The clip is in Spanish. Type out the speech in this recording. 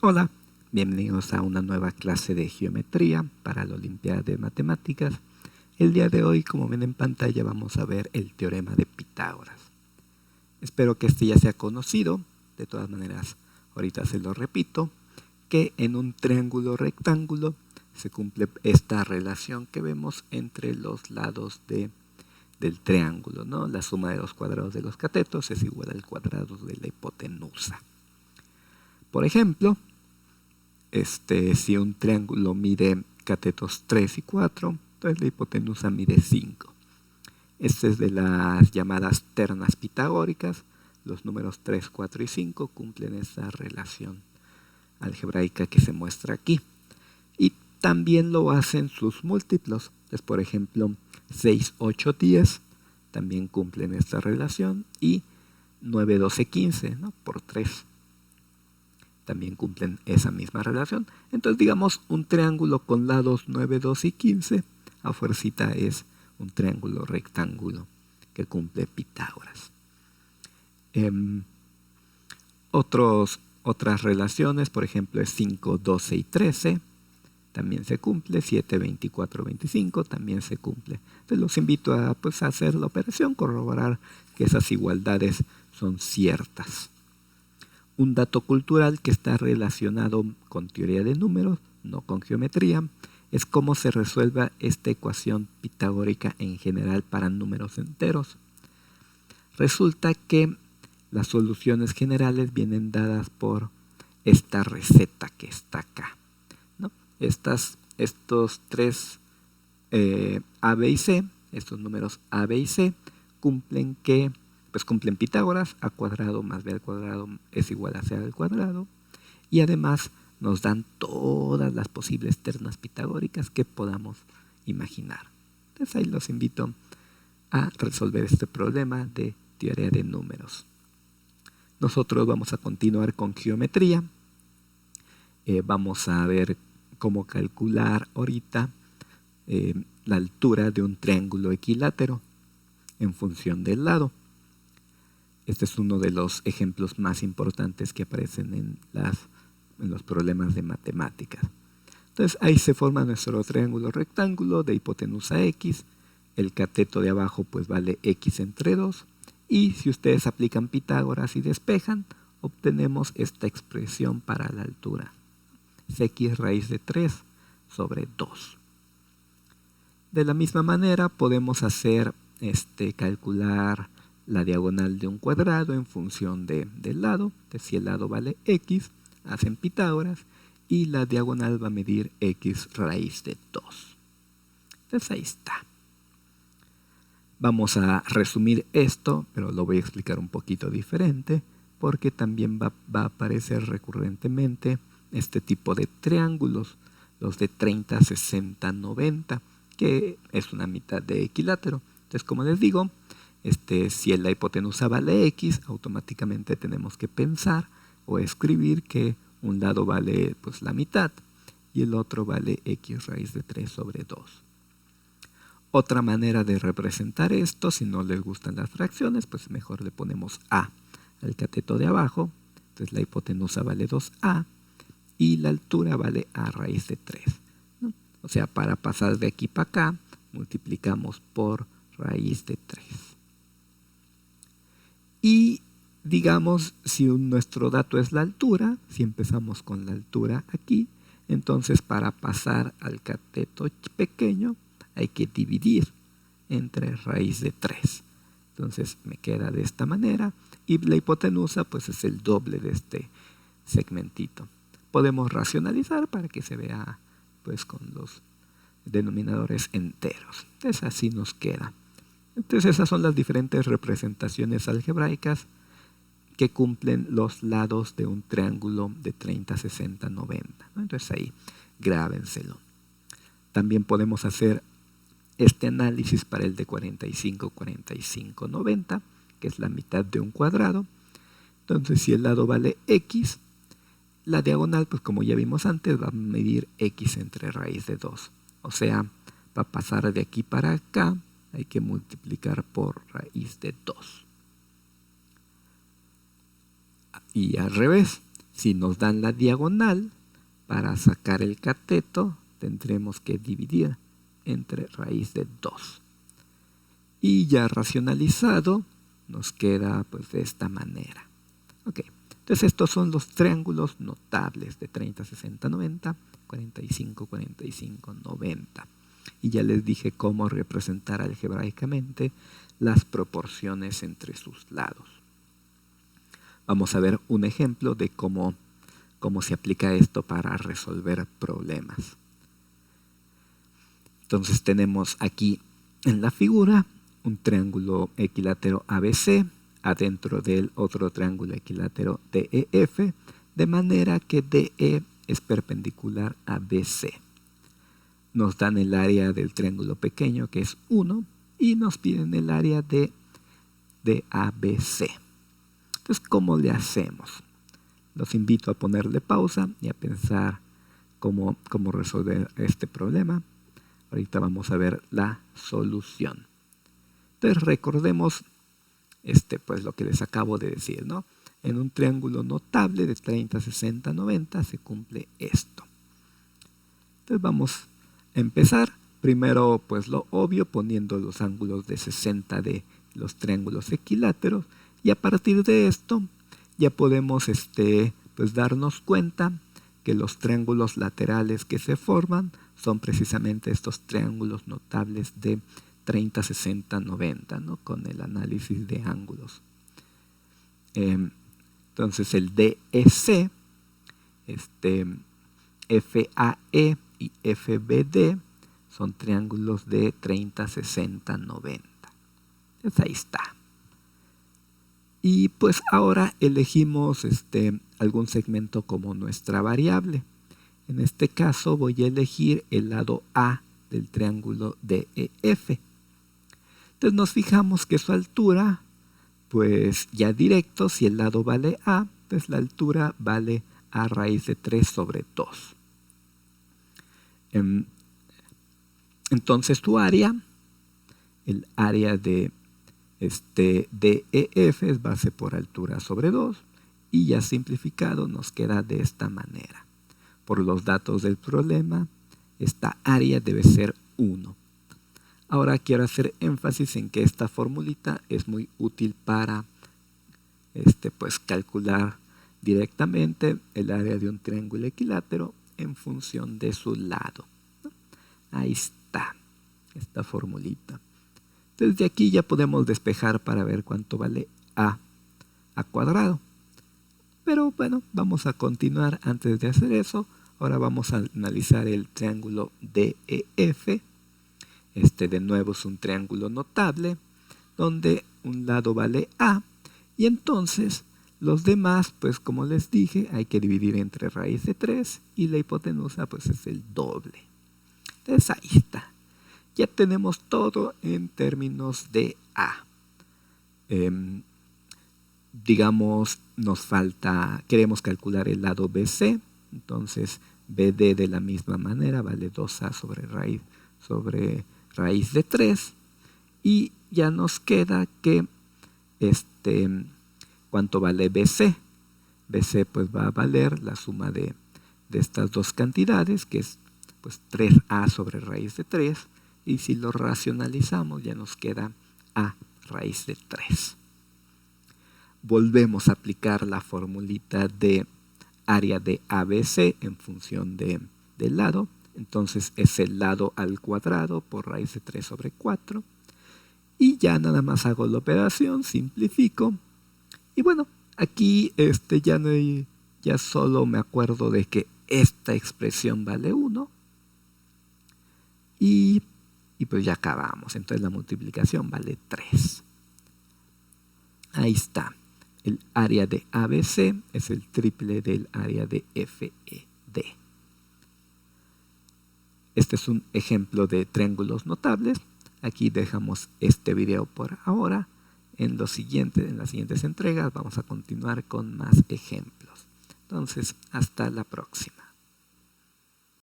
Hola, bienvenidos a una nueva clase de geometría para la Olimpiada de Matemáticas. El día de hoy, como ven en pantalla, vamos a ver el teorema de Pitágoras. Espero que este ya sea conocido. De todas maneras, ahorita se lo repito, que en un triángulo rectángulo se cumple esta relación que vemos entre los lados del triángulo, ¿no? La suma de los cuadrados de los catetos es igual al cuadrado de la hipotenusa. Por ejemplo, si un triángulo mide catetos 3 y 4, entonces la hipotenusa mide 5. Este es de las llamadas ternas pitagóricas. Los números 3, 4 y 5 cumplen esa relación algebraica que se muestra aquí. Y también lo hacen sus múltiplos. Entonces, por ejemplo, 6, 8, 10 también cumplen esta relación. Y 9, 12, 15, ¿no? Por 3 también cumplen esa misma relación. Entonces, digamos, un triángulo con lados 9, 12 y 15, a fuercita es un triángulo rectángulo que cumple Pitágoras. Otras relaciones, por ejemplo, es 5, 12 y 13, también se cumple. 7, 24, 25 también se cumple. Entonces los invito a hacer la operación, corroborar que esas igualdades son ciertas. Un dato cultural que está relacionado con teoría de números, no con geometría, es cómo se resuelve esta ecuación pitagórica en general para números enteros. Resulta que las soluciones generales vienen dadas por esta receta que está acá, ¿no? Estos tres A, B y C, estos números A, B y C, cumplen Pitágoras. A cuadrado más B al cuadrado es igual a C al cuadrado. Y además nos dan todas las posibles ternas pitagóricas que podamos imaginar. Entonces ahí los invito a resolver este problema de teoría de números. Nosotros vamos a continuar con geometría. Vamos a ver cómo calcular ahorita la altura de un triángulo equilátero en función del lado. Este es uno de los ejemplos más importantes que aparecen en los problemas de matemáticas. Entonces ahí se forma nuestro triángulo rectángulo de hipotenusa x. El cateto de abajo pues vale x entre 2. Y si ustedes aplican Pitágoras y despejan, obtenemos esta expresión para la altura. Es x raíz de 3 sobre 2. De la misma manera podemos calcular la diagonal de un cuadrado en función del lado. Entonces, si el lado vale x, hacen Pitágoras y la diagonal va a medir x raíz de 2. Entonces ahí está. Vamos a resumir esto, pero lo voy a explicar un poquito diferente, porque también va a aparecer recurrentemente este tipo de triángulos, los de 30, 60, 90, que es una mitad de equilátero. Entonces, como les digo, si la hipotenusa vale x, automáticamente tenemos que pensar o escribir que un lado vale pues la mitad y el otro vale x raíz de 3 sobre 2. Otra manera de representar esto, si no les gustan las fracciones, pues mejor le ponemos a al cateto de abajo. Entonces la hipotenusa vale 2a y la altura vale a raíz de 3, ¿no? O sea, para pasar de aquí para acá, multiplicamos por raíz de 3. Y digamos, si nuestro dato es la altura, si empezamos con la altura aquí, entonces para pasar al cateto pequeño hay que dividir entre raíz de 3. Entonces me queda de esta manera y la hipotenusa pues es el doble de este segmentito. Podemos racionalizar para que se vea pues con los denominadores enteros. Entonces así nos queda. Entonces esas son las diferentes representaciones algebraicas que cumplen los lados de un triángulo de 30, 60, 90, ¿no? Entonces ahí grábenselo. También podemos hacer este análisis para el de 45, 45, 90, que es la mitad de un cuadrado. Entonces si el lado vale x, la diagonal, pues como ya vimos antes, va a medir x entre raíz de 2. O sea, para pasar de aquí para acá, hay que multiplicar por raíz de 2. Y al revés, Si nos dan la diagonal, para sacar el cateto tendremos que dividir entre raíz de 2. Y ya racionalizado nos queda pues de esta manera. Ok, entonces estos son los triángulos notables de 30, 60, 90, 45, 45, 90. Y ya les dije cómo representar algebraicamente las proporciones entre sus lados. Vamos a ver un ejemplo de cómo se aplica esto para resolver problemas. Entonces tenemos aquí en la figura un triángulo equilátero ABC, adentro del otro triángulo equilátero DEF, de manera que DE es perpendicular a BC. Nos dan el área del triángulo pequeño, que es 1, y nos piden el área de ABC. Entonces, ¿cómo le hacemos? Los invito a ponerle pausa y a pensar cómo resolver este problema. Ahorita vamos a ver la solución. Entonces recordemos pues lo que les acabo de decir, ¿no? En un triángulo notable de 30, 60, 90 se cumple esto. Entonces vamos a empezar. Primero, pues lo obvio, poniendo los ángulos de 60 de los triángulos equiláteros. Y a partir de esto ya podemos pues darnos cuenta que los triángulos laterales que se forman son precisamente estos triángulos notables de 30, 60, 90, ¿no? Con el análisis de ángulos. Entonces el DEC, FAE y FBD son triángulos de 30, 60, 90. Entonces ahí está. Y pues ahora elegimos algún segmento como nuestra variable. En este caso voy a elegir el lado A del triángulo DEF. Entonces nos fijamos que su altura, pues ya directo, si el lado vale A, pues la altura vale A raíz de 3 sobre 2. Entonces tu área, el área de DEF es base por altura sobre 2, y ya simplificado nos queda de esta manera. Por los datos del problema, esta área debe ser 1. Ahora quiero hacer énfasis en que esta formulita es muy útil para pues calcular directamente el área de un triángulo equilátero en función de su lado, ¿no? Ahí está, esta formulita. Desde aquí ya podemos despejar para ver cuánto vale A cuadrado. Pero bueno, vamos a continuar antes de hacer eso. Ahora vamos a analizar el triángulo DEF. De nuevo es un triángulo notable, donde un lado vale A. Y entonces los demás, pues como les dije, hay que dividir entre raíz de 3. Y la hipotenusa pues es el doble. Entonces ahí está. Ya tenemos todo en términos de A. Digamos, nos falta, queremos calcular el lado BC, entonces BD de la misma manera vale 2A sobre raíz de 3, y ya nos queda que ¿cuánto vale BC? BC pues va a valer la suma de estas dos cantidades, que es pues 3A sobre raíz de 3, y si lo racionalizamos ya nos queda A raíz de 3. Volvemos a aplicar la formulita de área de ABC en función del lado. Entonces es el lado al cuadrado por raíz de 3 sobre 4. Y ya nada más hago la operación, simplifico. Y bueno, aquí ya solo me acuerdo de que esta expresión vale 1. Y pues ya acabamos. Entonces la multiplicación vale 3. Ahí está. El área de ABC es el triple del área de FED. Este es un ejemplo de triángulos notables. Aquí dejamos este video por ahora. En las siguientes entregas vamos a continuar con más ejemplos. Entonces, hasta la próxima.